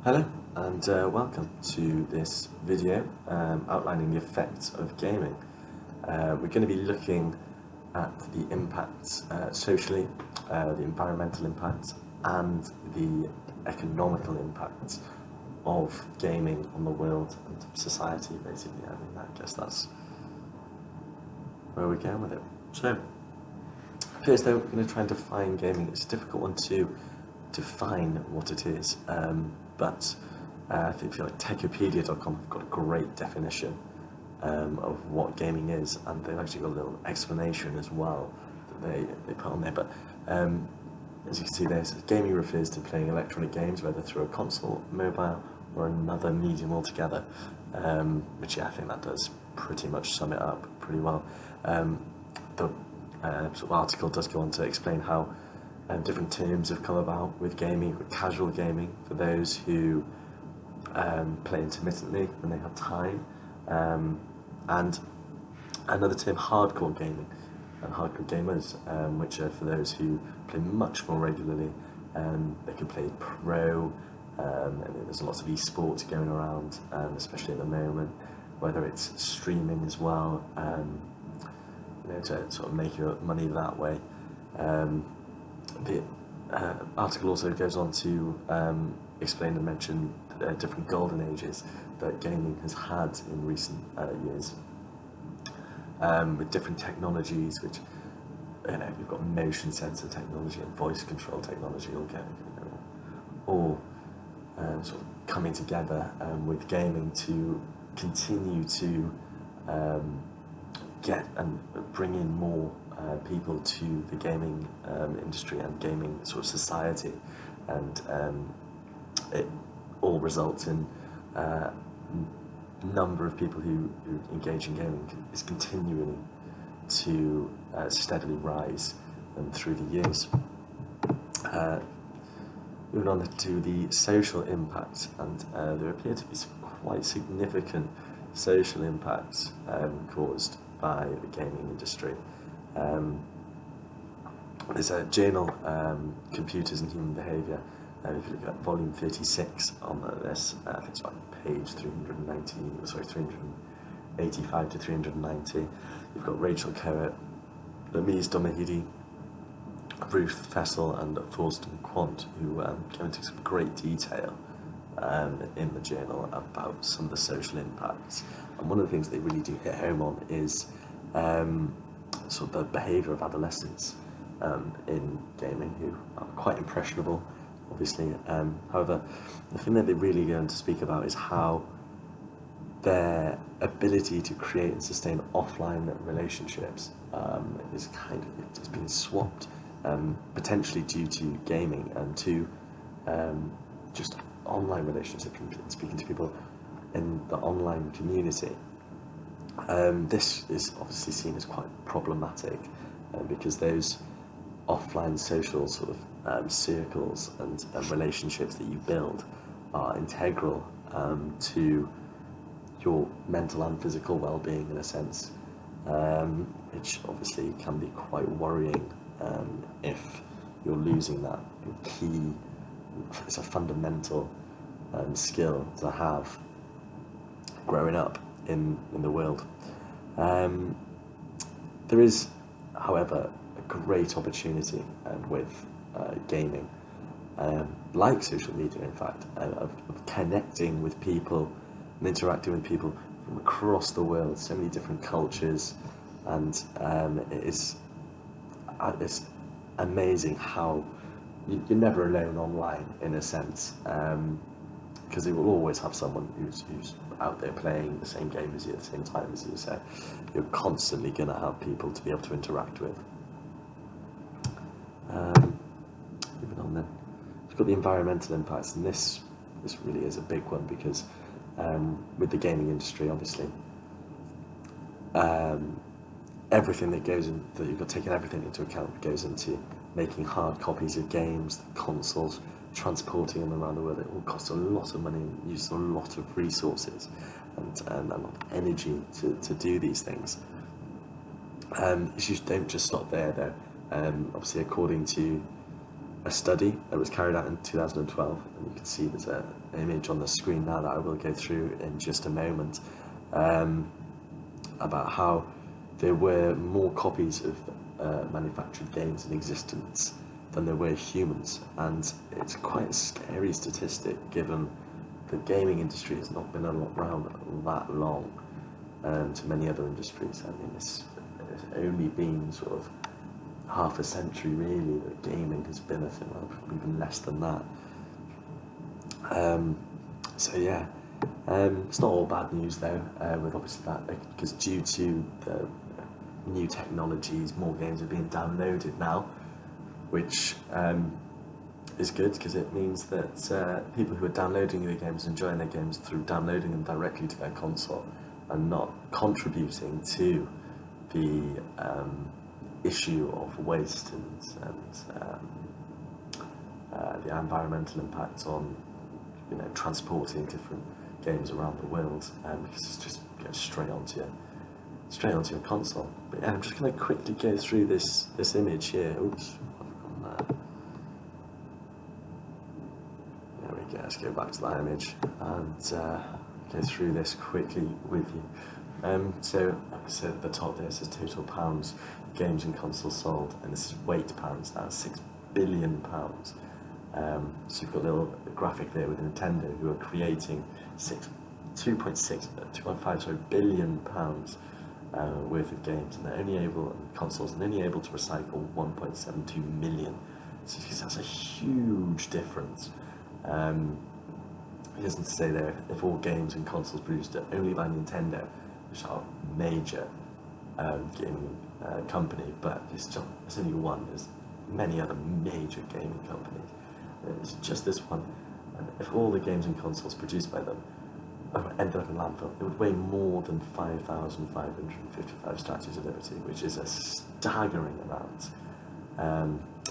Hello and welcome to this video outlining the effects of gaming. We're going to be looking at the impacts socially, the environmental impacts and the economical impacts of gaming on the world and society basically. I guess that's where we're going with it. So first though, we're going to try and define gaming. It's a difficult one to define what it is, but I feel like Techopedia.com have got a great definition of what gaming is, and they've actually got a little explanation as well that they put on there. But as you can see there, gaming refers to playing electronic games, whether through a console, mobile, or another medium altogether, which I think that does pretty much sum it up pretty well. The sort of article does go on to explain how different terms have come about with gaming, with casual gaming, for those who play intermittently when they have time, and another term, hardcore gaming, and hardcore gamers, which are for those who play much more regularly. They can play pro, and there's lots of esports going around, especially at the moment, whether it's streaming as well, to sort of make your money that way. The article also goes on to explain and mention different golden ages that gaming has had in recent years, with different technologies, which you've got motion sensor technology and voice control technology all sort of coming together with gaming to continue to get and bring in more people to the gaming industry and gaming sort of society, and it all results in number of people who engage in gaming is continuing to steadily rise through the years. Moving on to the social impacts, and there appear to be some quite significant social impacts caused by the gaming industry. There's a journal, Computers and Human Behaviour, and if you look at volume 36 on this, I think it's like page 385 to 390, you've got Rachel Coet, Lamise Domahidi, Ruth Fessel and Thorsten Quant, who go into some great detail in the journal about some of the social impacts. And one of the things they really do hit home on is sort of the behaviour of adolescents in gaming, who are quite impressionable, obviously. However, the thing that they really go on to speak about is how their ability to create and sustain offline relationships is it's been swapped, potentially due to gaming and to just online relationships and speaking to people in the online community. This is obviously seen as quite problematic, because those offline social sort of circles and relationships that you build are integral to your mental and physical well-being, in a sense, which obviously can be quite worrying if you're losing that key. It's a fundamental skill to have growing up in the world. There is, however, a great opportunity with gaming, like social media, in fact, of connecting with people and interacting with people from across the world, so many different cultures, and it's amazing how you're never alone online, in a sense, because you will always have someone who's out there playing the same game as you at the same time as you, so you're constantly going to have people to be able to interact with. Moving on then, we've got the environmental impacts, and this really is a big one, because with the gaming industry, obviously, everything that goes in, that you've got taken everything into account that goes into making hard copies of games, the consoles, transporting them around the world. It all costs a lot of money and uses a lot of resources and a lot of energy to do these things. Issues don't just stop there, though. Obviously, according to a study that was carried out in 2012, and you can see there's an image on the screen now that I will go through in just a moment, about how there were more copies of manufactured games in existence than there were humans, and it's quite a scary statistic given the gaming industry has not been around that long to many other industries. I mean, it's only been sort of half a century really that gaming has been a thing, well, probably even less than that. So yeah, it's not all bad news though, with obviously that, because due to the new technologies, more games are being downloaded now, which is good because it means that people who are downloading the games, enjoying their games through downloading them directly to their console, and not contributing to the issue of waste and the environmental impact on, you know, transporting different games around the world, because it's just goes straight onto your console. But yeah, I'm just going to quickly go through this image here. Oops, I've gone there. There we go. Let's go back to that image and go through this quickly with you. So, like I said at the top there, it says total pounds games and consoles sold, and this is weight pounds now, £6 billion. So you've got a little graphic there with Nintendo, who are creating 2.15 billion pounds worth of games, and they're only able, and consoles, and only able to recycle 1.72 million. So that's a huge difference. It doesn't say there if all games and consoles produced only by Nintendo, which are a major gaming company, but it's only one. There's many other major gaming companies. It's just this one. And if all the games and consoles produced by them ended up in landfill, it would weigh more than 5,555 Statues of Liberty, which is a staggering amount.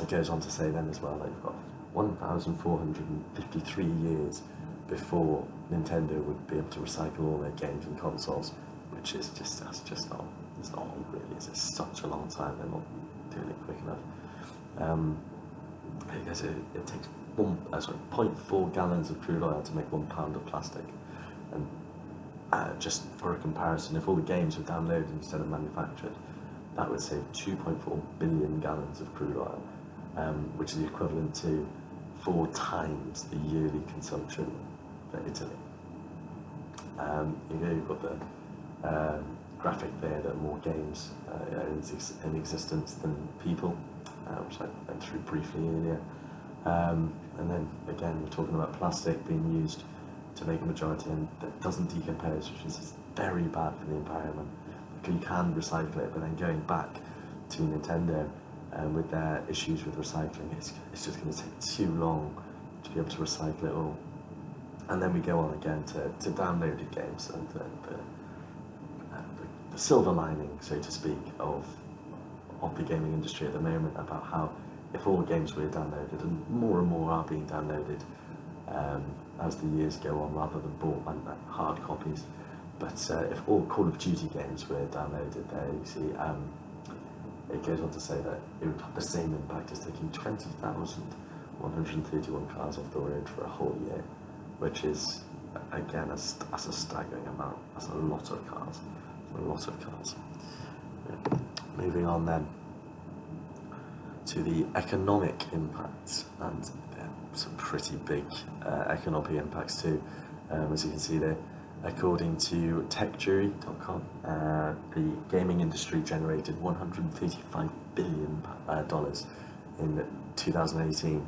It goes on to say then as well that you've got 1,453 years before Nintendo would be able to recycle all their games and consoles, which is it's not really, it's such a long time. They're not doing it quick enough. Because it takes 0.4 gallons of crude oil to make 1 pound of plastic. And just for a comparison, if all the games were downloaded instead of manufactured, that would save 2.4 billion gallons of crude oil, which is the equivalent to 4 times the yearly consumption for Italy. You've got the graphic there that more games are in existence than people, which I went through briefly earlier. And then again, we're talking about plastic being used to make a majority, and that doesn't decompose, which is very bad for the environment. You can recycle it, but then going back to Nintendo with their issues with recycling, it's just going to take too long to be able to recycle it all. And then we go on again to downloaded games, and the silver lining, so to speak, of the gaming industry at the moment, about how if all games were downloaded, and more are being downloaded as the years go on, rather than bought hard copies. But if all Call of Duty games were downloaded, there you see, it goes on to say that it would have the same impact as taking 20,131 cars off the road for a whole year, which is, again, that's a staggering amount. That's a lot of cars. Yeah. Moving on then to the economic impacts, and some pretty big economic impacts too. As you can see there, according to TechJury.com, the gaming industry generated $135 billion in 2018.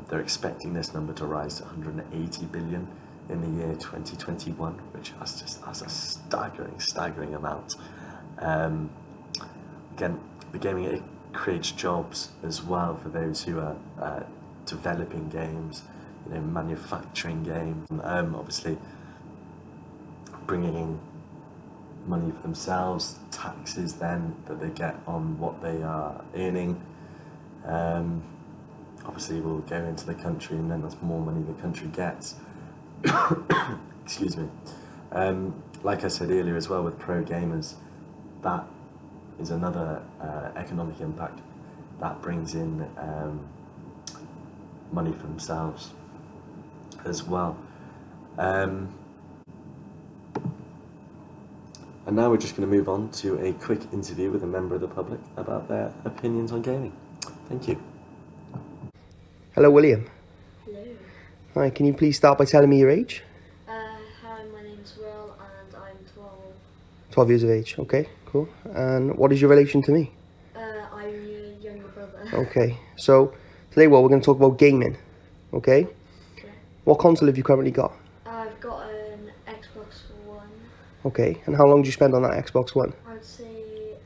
They're expecting this number to rise to 180 billion in the year 2021, which that's a staggering amount. Again, the gaming, it creates jobs as well for those who are developing games, manufacturing games, obviously bringing in money for themselves, taxes then that they get on what they are earning, obviously will go into the country, and then that's more money the country gets. Excuse me. Like I said earlier as well, with pro gamers, that is another economic impact that brings in money for themselves as well. And now we're just going to move on to a quick interview with a member of the public about their opinions on gaming. Thank you. Hello, William. Hello. Hi, can you please start by telling me your age? Hi, my name's Will and I'm 12. 12 years of age, okay, cool. And what is your relation to me? I'm your younger brother. Okay, so today, we're going to talk about gaming, okay? Okay. What console have you currently got? I've got an Xbox One. Okay, and how long do you spend on that Xbox One? I would say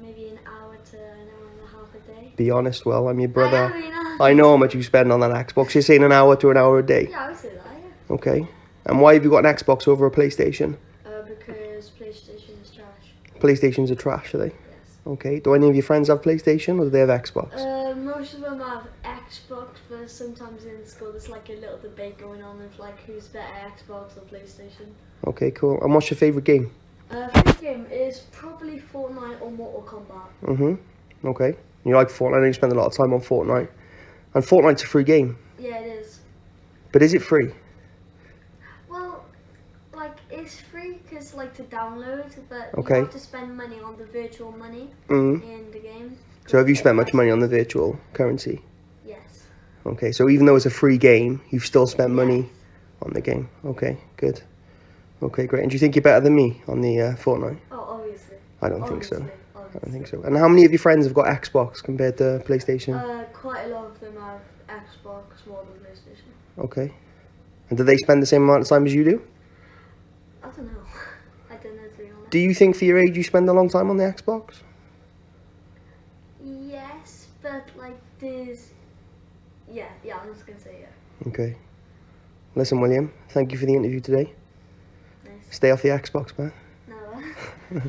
maybe an hour to an hour and a half a day. Be honest, well, I'm your brother. I I know how much you spend on that Xbox. You're saying an hour to an hour a day? Yeah, I would say that, yeah. Okay. And why have you got an Xbox over a PlayStation? Because PlayStation is trash. PlayStations are trash, are they? Yes. Okay. Do any of your friends have PlayStation or do they have Xbox? Most of them have Xbox, but sometimes in school there's like a little debate going on of like who's better, Xbox or PlayStation. Okay, cool. And what's your favourite game? Favorite game is probably Fortnite or Mortal Kombat. Okay. You like Fortnite? I know you spend a lot of time on Fortnite. And Fortnite's a free game. Yeah, it is. But is it free? Well, like it's free because like to download, but Okay. you have to spend money on the virtual money Mm. in the game. So have you spent much money on the virtual currency? Yes. Okay, so even though it's a free game, you've still spent money on the game. Okay, good. Okay, great. And do you think you're better than me on the Fortnite? Oh, obviously. I don't think so. Obviously. I don't think so. And how many of your friends have got Xbox compared to PlayStation? Quite a lot of them have Xbox more than PlayStation. Okay. And do they spend the same amount of time as you do? I don't know. I don't know, to be honest. Do you think for your age you spend a long time on the Xbox? Yes, but like there's. Yeah, I'm just gonna say yeah. Okay. Listen, William, thank you for the interview today. Nice. Stay off the Xbox, man. No.